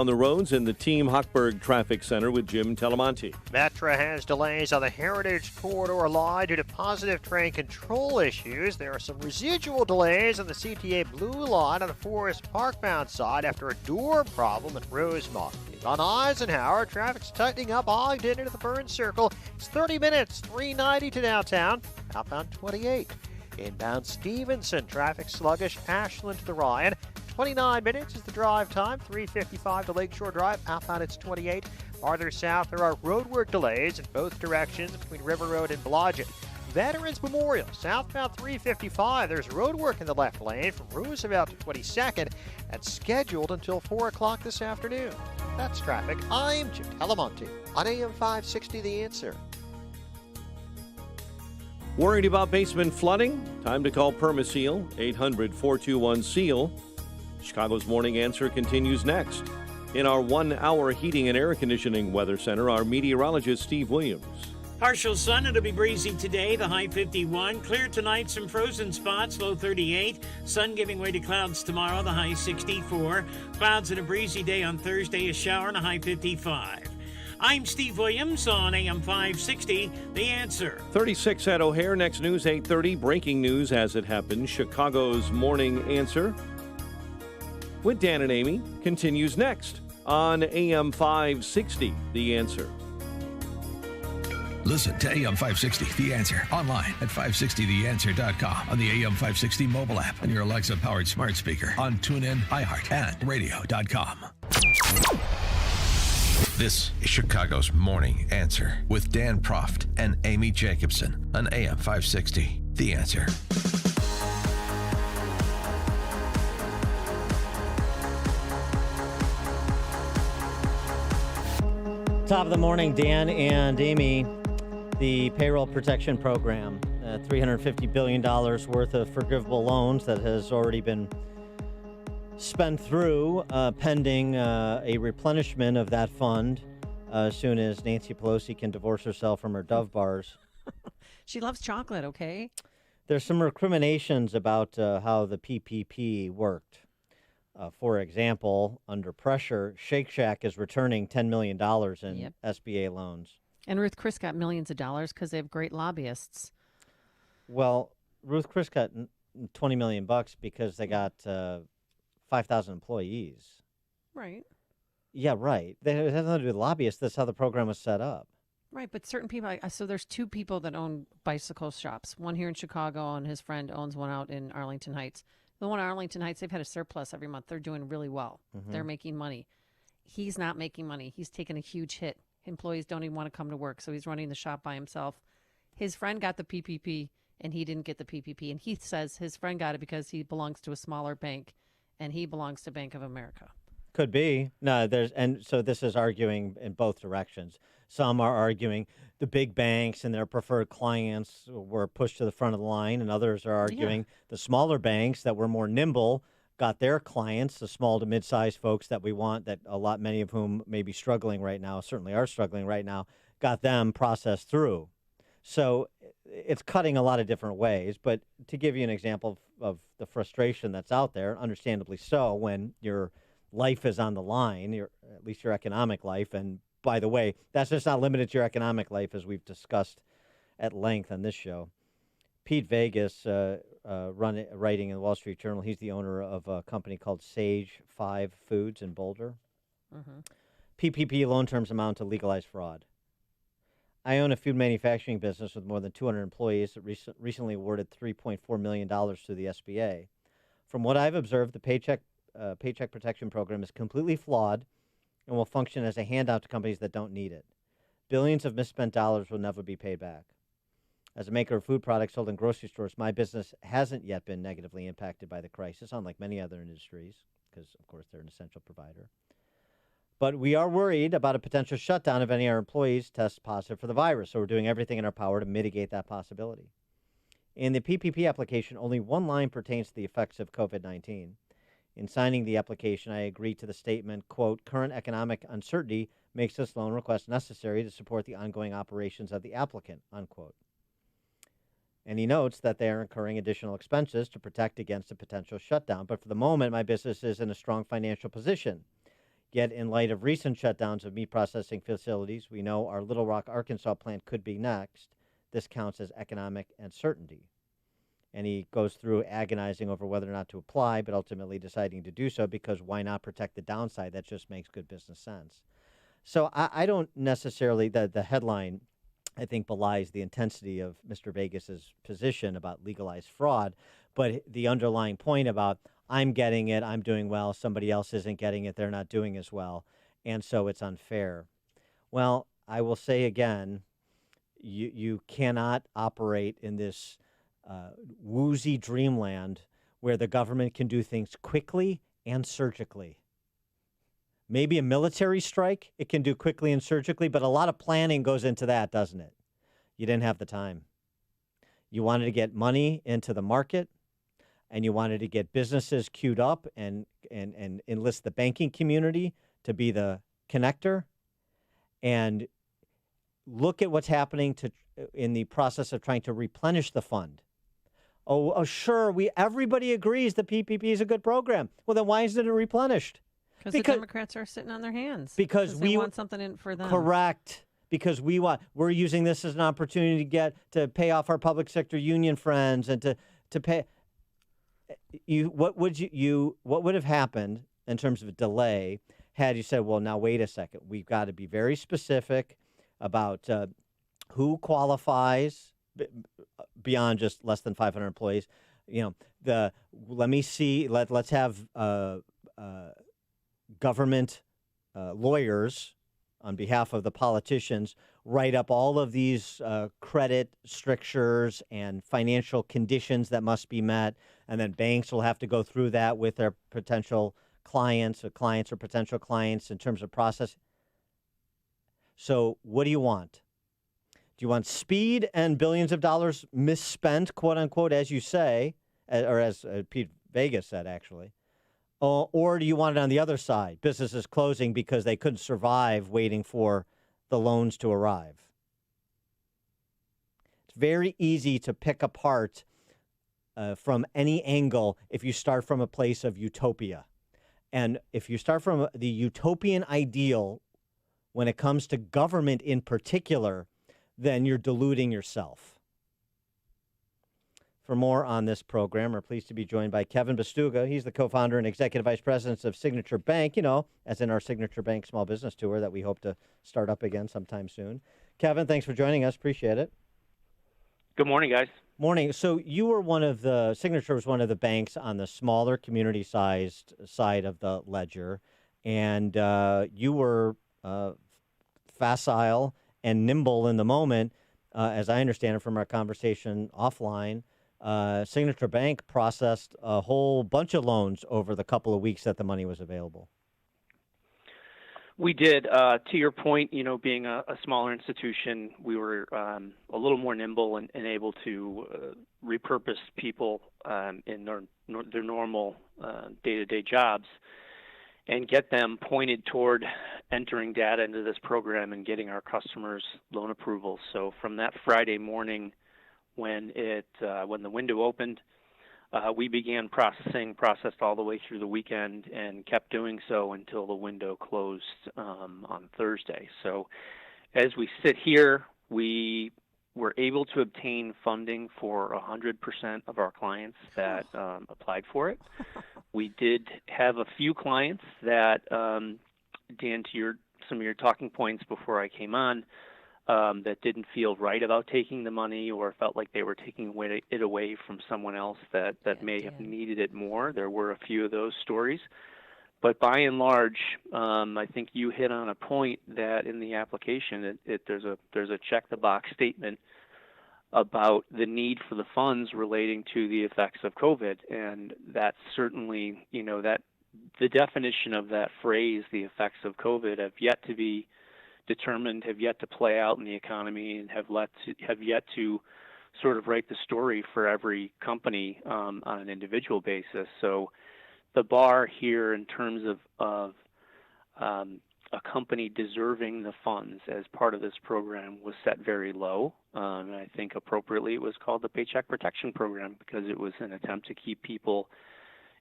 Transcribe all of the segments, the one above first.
On the roads in the Team Hochberg Traffic Center with Jim Telemonti. Metra has delays on the Heritage Corridor line due to positive train control issues. There are some residual delays on the CTA Blue Line on the Forest Park bound side after a door problem at Rosemont. On Eisenhower, traffic's tightening up Ogden into the Burn Circle. It's 30 minutes, 390 to downtown, outbound 28. Inbound Stevenson, traffic sluggish, Ashland to the Ryan. 29 minutes is the drive time, 3:55 to Lakeshore Drive. Outbound it's 28. Farther south, there are roadwork delays in both directions between River Road and Blodgett. Veterans Memorial, southbound 355. There's roadwork in the left lane from Roosevelt to 22nd. That's scheduled until 4 o'clock this afternoon. That's traffic. I'm Jim Telemonti on AM 560 The Answer. Worried about basement flooding? Time to call Permaseal, 800-421-SEAL. Chicago's Morning Answer continues next. In our 1-hour heating and air conditioning weather center, our meteorologist Steve Williams. Partial sun, it'll be breezy today, the high 51. Clear tonight, some frozen spots, low 38. Sun giving way to clouds tomorrow, the high 64. Clouds and a breezy day on Thursday, a shower and a high 55. I'm Steve Williams on AM 560, The Answer. 36 at O'Hare, next news 8:30. Breaking news as it happens. Chicago's Morning Answer with Dan and Amy continues next on AM 560, The Answer. Listen to AM 560, The Answer, online at 560theanswer.com, on the AM 560 mobile app, on your Alexa-powered smart speaker, on TuneIn, iHeart, and radio.com. This is Chicago's Morning Answer with Dan Proft and Amy Jacobson on AM 560, The Answer. Top of the morning, Dan and Amy. The Payroll Protection Program, $350 billion worth of forgivable loans that has already been spent through, pending a replenishment of that fund as soon as Nancy Pelosi can divorce herself from her Dove bars. She loves chocolate, okay? There's some recriminations about how the PPP worked. For example, under pressure, Shake Shack is returning $10 million in SBA loans. And Ruth Chris got millions of dollars because they have great lobbyists. Well, Ruth Chris got $20 million because they got 5,000 employees. Right. Yeah, right. It has nothing to do with lobbyists. That's how the program was set up. Right, but certain people, so there's two people that own bicycle shops. One here in Chicago, and his friend owns one out in Arlington Heights. The one in Arlington Heights, they've had a surplus every month. They're doing really well. Mm-hmm. They're making money. He's not making money. He's taking a huge hit. Employees don't even want to come to work, so he's running the shop by himself. His friend got the PPP, and he didn't get the PPP. And he says his friend got it because he belongs to a smaller bank, and he belongs to Bank of America. Could be. No, and so this is arguing in both directions. Some are arguing the big banks and their preferred clients were pushed to the front of the line, and others are arguing the smaller banks that were more nimble got their clients, the small to mid-sized folks that we want, that many of whom may be struggling right now, certainly are struggling right now, got them processed through. So it's cutting a lot of different ways. But to give you an example of the frustration that's out there, understandably so, when your life is on the line, at least your economic life. And by the way, that's just not limited to your economic life, as we've discussed at length on this show. Pete Vegas, writing in the Wall Street Journal, he's the owner of a company called Sage 5 Foods in Boulder. Mm-hmm. PPP loan terms amount to legalized fraud. I own a food manufacturing business with more than 200 employees that recently awarded $3.4 million to the SBA. From what I've observed, the Paycheck Protection Program is completely flawed and will function as a handout to companies that don't need it. Billions of misspent dollars will never be paid back. As a maker of food products sold in grocery stores, my business hasn't yet been negatively impacted by the crisis, unlike many other industries, because, of course, they're an essential provider. But we are worried about a potential shutdown if any of our employees test positive for the virus, so we're doing everything in our power to mitigate that possibility. In the PPP application, only one line pertains to the effects of COVID-19. In signing the application, I agreed to the statement, quote, current economic uncertainty makes this loan request necessary to support the ongoing operations of the applicant, unquote. And he notes that they are incurring additional expenses to protect against a potential shutdown. But for the moment, my business is in a strong financial position. Yet, in light of recent shutdowns of meat processing facilities, we know our Little Rock, Arkansas plant could be next. This counts as economic uncertainty. And he goes through agonizing over whether or not to apply, but ultimately deciding to do so because why not protect the downside? That just makes good business sense. So I don't necessarily, the headline, I think, belies the intensity of Mr. Vegas's position about legalized fraud, but the underlying point about I'm getting it, I'm doing well, somebody else isn't getting it, they're not doing as well, and so it's unfair. Well, I will say again, you cannot operate in this woozy dreamland where the government can do things quickly and surgically. Maybe a military strike, it can do quickly and surgically, but a lot of planning goes into that, doesn't it? You didn't have the time. You wanted to get money into the market, and you wanted to get businesses queued up and enlist the banking community to be the connector. And look at what's happening in the process of trying to replenish the fund. Oh, sure, everybody agrees the PPP is a good program. Well, then why isn't it replenished? Because the Democrats are sitting on their hands. Because we want something in for them. Correct. Because we're using this as an opportunity to pay off our public sector union friends and to pay. What would have happened in terms of a delay had you said, well, now wait a second, we've got to be very specific about who qualifies beyond just less than 500 employees. Let's have government lawyers on behalf of the politicians write up all of these credit strictures and financial conditions that must be met, and then banks will have to go through that with their potential clients or potential clients in terms of process. So what do you want? Do you want speed and billions of dollars misspent, quote unquote, as you say, or as Pete Vegas said, actually? Or do you want it on the other side, businesses closing because they couldn't survive waiting for the loans to arrive? It's very easy to pick apart from any angle if you start from a place of utopia. And if you start from the utopian ideal when it comes to government in particular, then you're deluding yourself. For more on this program, we're pleased to be joined by Kevin Bastuga. He's the co-founder and executive vice president of Signature Bank, as in our Signature Bank small business tour that we hope to start up again sometime soon. Kevin, thanks for joining us. Appreciate it. Good morning, guys. Morning. So you were Signature was one of the banks on the smaller community-sized side of the ledger, and you were facile and nimble in the moment, as I understand it from our conversation offline. Signature Bank processed a whole bunch of loans over the couple of weeks that the money was available. We did. To your point, being a smaller institution, we were a little more nimble and able to repurpose people in their normal day-to-day jobs and get them pointed toward entering data into this program and getting our customers loan approvals. So from that Friday morning when the window opened, we began processed all the way through the weekend and kept doing so until the window closed on Thursday. So as we sit here, we were able to obtain funding for 100% of our clients that applied for it. We did have a few clients that, Dan, to some of your talking points before I came on, that didn't feel right about taking the money or felt like they were taking it away from someone else that may have needed it more. There were a few of those stories. But by and large, I think you hit on a point that in the application, there's a check-the-box statement about the need for the funds relating to the effects of COVID. And that's certainly, that the definition of that phrase, the effects of COVID, have yet to be determined, have yet to play out in the economy, and have yet to sort of write the story for every company on an individual basis. So the bar here in terms of a company deserving the funds as part of this program was set very low. And I think appropriately it was called the Paycheck Protection Program because it was an attempt to keep people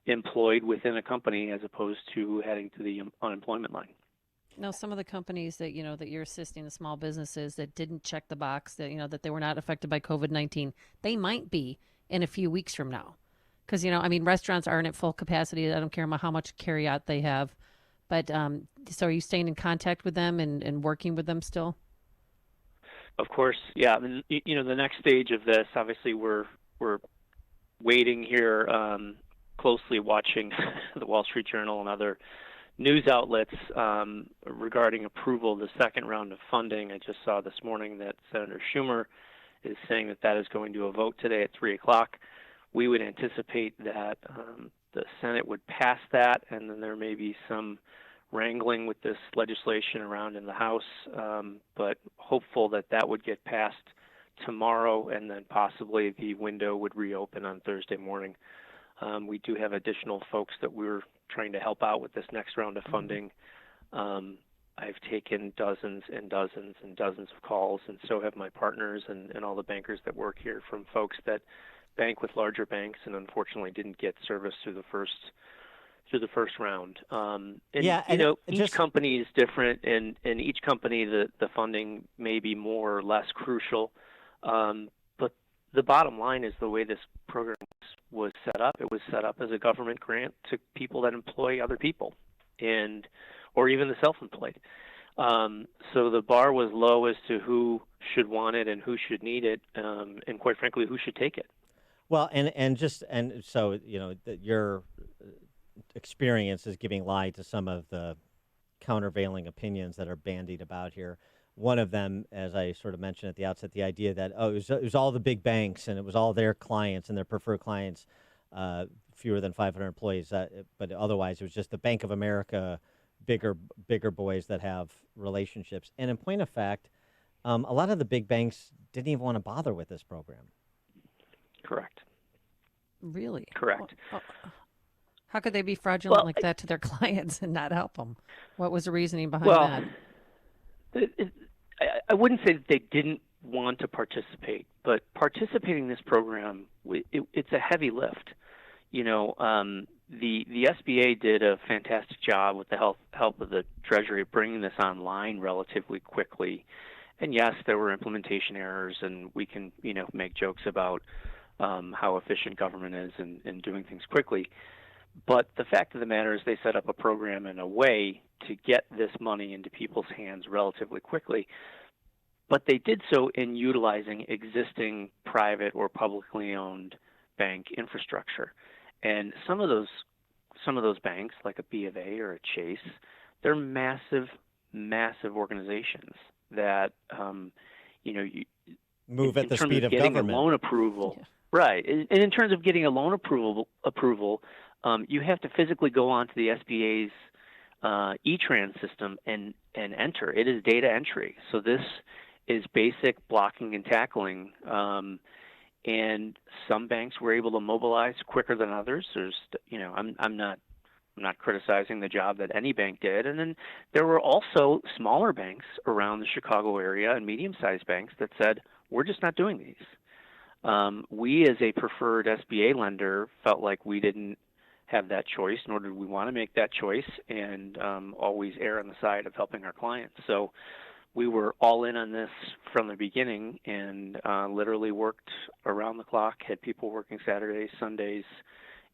employed within a company as opposed to heading to the unemployment line. Now, some of the companies that that you're assisting, the small businesses that didn't check the box that that they were not affected by COVID-19, they might be in a few weeks from now, because restaurants aren't at full capacity. I don't care how much carryout they have, but so are you staying in contact with them and working with them still? Of course, yeah. I mean, the next stage of this, obviously, we're waiting here, closely watching the Wall Street Journal and other news outlets regarding approval of the second round of funding. I just saw this morning that Senator Schumer is saying that is going to a vote today at 3 o'clock. We would anticipate that the Senate would pass that, and then there may be some wrangling with this legislation around in the House, but hopeful that would get passed tomorrow, and then possibly the window would reopen on Thursday morning. We do have additional folks that we're trying to help out with this next round of funding. I've taken dozens and dozens and dozens of calls, and so have my partners and all the bankers that work here, from folks that bank with larger banks and unfortunately didn't get service through the first round. Each company is different, and each company the funding may be more or less crucial. But the bottom line is the way this program was set up. It was set up as a government grant to people that employ other people, or even the self-employed. So the bar was low as to who should want it and who should need it, and quite frankly, who should take it. Well, so your experience is giving lie to some of the countervailing opinions that are bandied about here. One of them, as I sort of mentioned at the outset, the idea that it was all the big banks and it was all their clients and their preferred clients, fewer than 500 employees. But otherwise, it was just the Bank of America, bigger boys that have relationships. And in point of fact, a lot of the big banks didn't even want to bother with this program. Correct. Really? Correct. How could they be fraudulent like that to their clients and not help them? What was the reasoning behind that? I wouldn't say that they didn't want to participate, but participating in this program, it's a heavy lift. The SBA did a fantastic job with the help of the Treasury bringing this online relatively quickly. And yes, there were implementation errors, and we can make jokes about how efficient government is in doing things quickly. But the fact of the matter is they set up a program in a way to get this money into people's hands relatively quickly. But they did so in utilizing existing private or publicly owned bank infrastructure. And some of those banks, like a B of A or a Chase, they're massive organizations that move at the speed of getting government. A loan approval. Yeah. Right. And in terms of getting a loan approval, you have to physically go onto the SBA's E-Tran system and enter. It is data entry. So this is basic blocking and tackling. And some banks were able to mobilize quicker than others. I'm not criticizing the job that any bank did. And then there were also smaller banks around the Chicago area and medium-sized banks that said, we're just not doing these. We, as a preferred SBA lender, felt like we didn't have that choice, nor did we want to make that choice, and always err on the side of helping our clients. So we were all in on this from the beginning, and literally worked around the clock, had people working Saturdays, Sundays,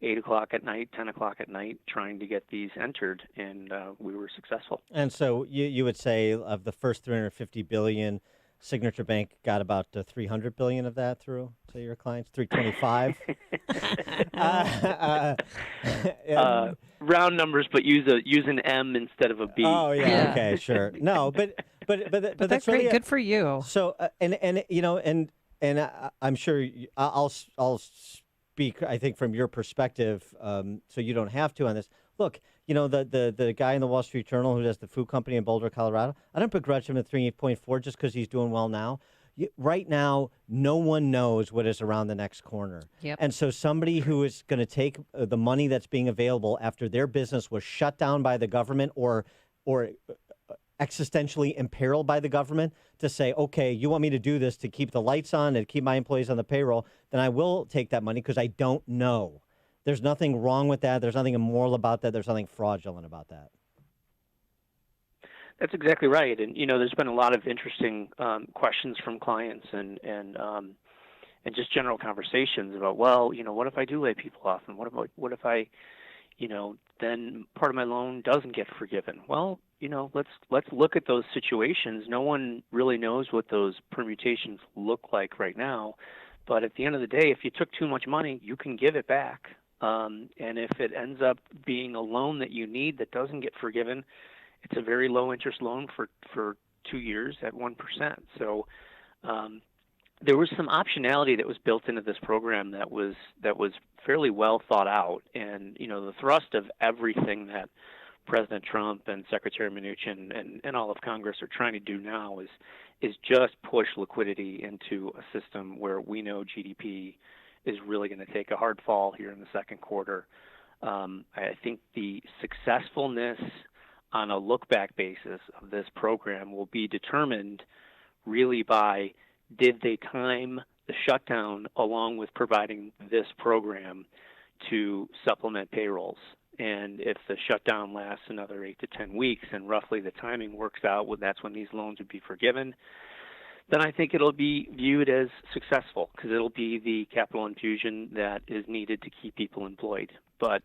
8 o'clock at night, 10 o'clock at night, trying to get these entered, and we were successful. And so you would say of the first $350 billion, Signature Bank got about $300 billion of that through to your clients, 325. Round numbers, but use an M instead of a B. Oh yeah. Okay, sure. No, but that's really great. Good for you. So and I'm sure I'll speak. I think from your perspective, so you don't have to on this. Look, the guy in the Wall Street Journal who does the food company in Boulder, Colorado, I don't begrudge him at 3.4 just because he's doing well now. Right now, no one knows what is around the next corner. Yep. And so somebody who is going to take the money that's being available after their business was shut down by the government or existentially imperiled by the government to say, okay, you want me to do this to keep the lights on and keep my employees on the payroll, then I will take that money because I don't know there's nothing wrong with that. There's nothing immoral about that. There's nothing fraudulent about that. That's exactly right. And, there's been a lot of interesting questions from clients and just general conversations about, well, what if I do lay people off? And what if I, then part of my loan doesn't get forgiven? Well, let's look at those situations. No one really knows what those permutations look like right now. But at the end of the day, if you took too much money, you can give it back. And if it ends up being a loan that you need that doesn't get forgiven, it's a very low interest loan for 2 years at 1%. So there was some optionality that was built into this program that was fairly well thought out. And the thrust of everything that President Trump and Secretary Mnuchin and all of Congress are trying to do now is just push liquidity into a system where we know GDP is really going to take a hard fall here in the second quarter. I think the successfulness on a look-back basis of this program will be determined really by, did they time the shutdown along with providing this program to supplement payrolls? And if the shutdown lasts another 8 to 10 weeks and roughly the timing works out, that's when these loans would be forgiven, then I think it'll be viewed as successful because it'll be the capital infusion that is needed to keep people employed. But,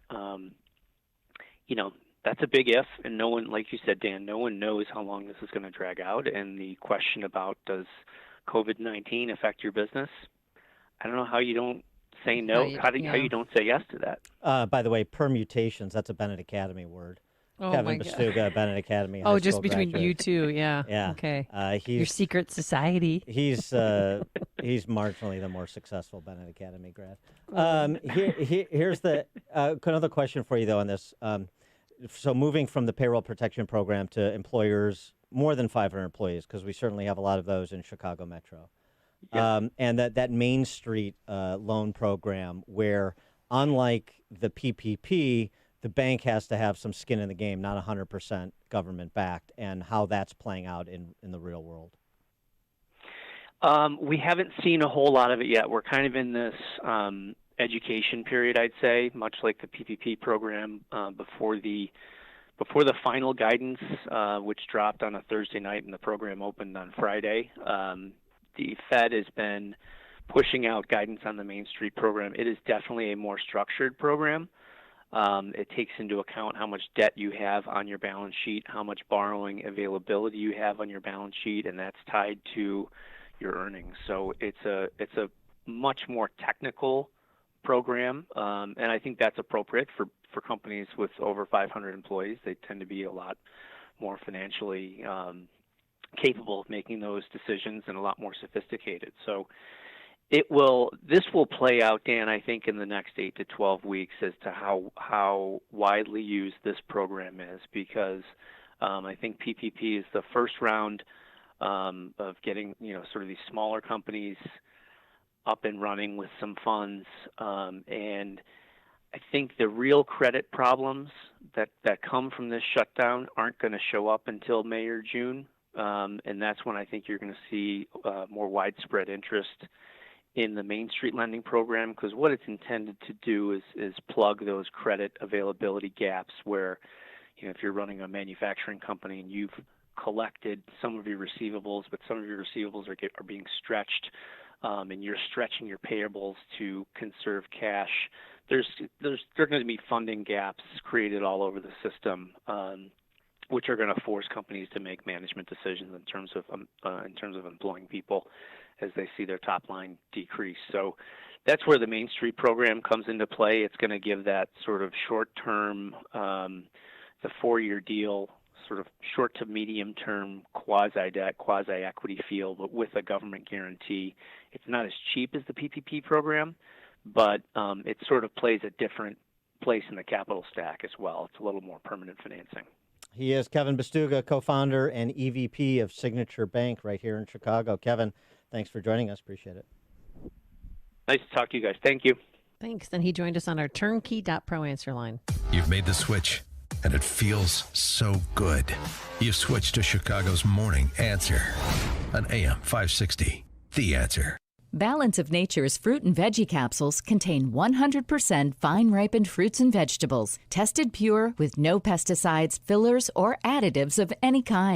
that's a big if, and no one, like you said, Dan, no one knows how long this is going to drag out. And the question about, does COVID-19 affect your business? I don't know how you don't say no. How you don't say yes to that? By the way, permutations, that's a Bennett Academy word. Oh, Kevin Bastuga, Bennett Academy. Oh, just between you two, yeah. Yeah. Okay. Your secret society. He's marginally the more successful Bennett Academy grad. Here's the another question for you though on this. So moving from the payroll protection program to employers more than 500 employees, because we certainly have a lot of those in Chicago Metro. Yeah. And that Main Street loan program where, unlike the PPP, the bank has to have some skin in the game, not 100% government backed, and how that's playing out in the real world. We haven't seen a whole lot of it yet. We're kind of in this education period, I'd say, much like the PPP program before the final guidance, which dropped on a Thursday night and the program opened on Friday. The Fed has been pushing out guidance on the Main Street program. It is definitely a more structured program. It takes into account how much debt you have on your balance sheet, how much borrowing availability you have on your balance sheet, and that's tied to your earnings. So it's a much more technical program, and I think that's appropriate for companies with over 500 employees. They tend to be a lot more financially capable of making those decisions and a lot more sophisticated. So this will play out, Dan, I think in the next 8 to 12 weeks as to how widely used this program is, because I think PPP is the first round of getting sort of these smaller companies up and running with some funds, and I think the real credit problems that come from this shutdown aren't going to show up until May or June, and that's when I think you're going to see more widespread interest in the Main Street lending program, because what it's intended to do is plug those credit availability gaps where, if you're running a manufacturing company and you've collected some of your receivables, but some of your receivables are being stretched, and you're stretching your payables to conserve cash, there are going to be funding gaps created all over the system, which are going to force companies to make management decisions in terms of employing people as they see their top line decrease. So that's where the Main Street program comes into play. It's going to give that sort of short-term, the 4-year deal, sort of short to medium-term quasi-debt, quasi-equity feel, but with a government guarantee. It's not as cheap as the PPP program, but it sort of plays a different place in the capital stack as well. It's a little more permanent financing. He is Kevin Bastuga, co-founder and EVP of Signature Bank right here in Chicago. Kevin, thanks for joining us. Appreciate it. Nice to talk to you guys. Thank you. Thanks. And he joined us on our turnkey.pro answer line. You've made the switch, and it feels so good. You've switched to Chicago's Morning Answer on AM 560. The Answer. Balance of Nature's fruit and veggie capsules contain 100% fine-ripened fruits and vegetables, tested pure with no pesticides, fillers, or additives of any kind.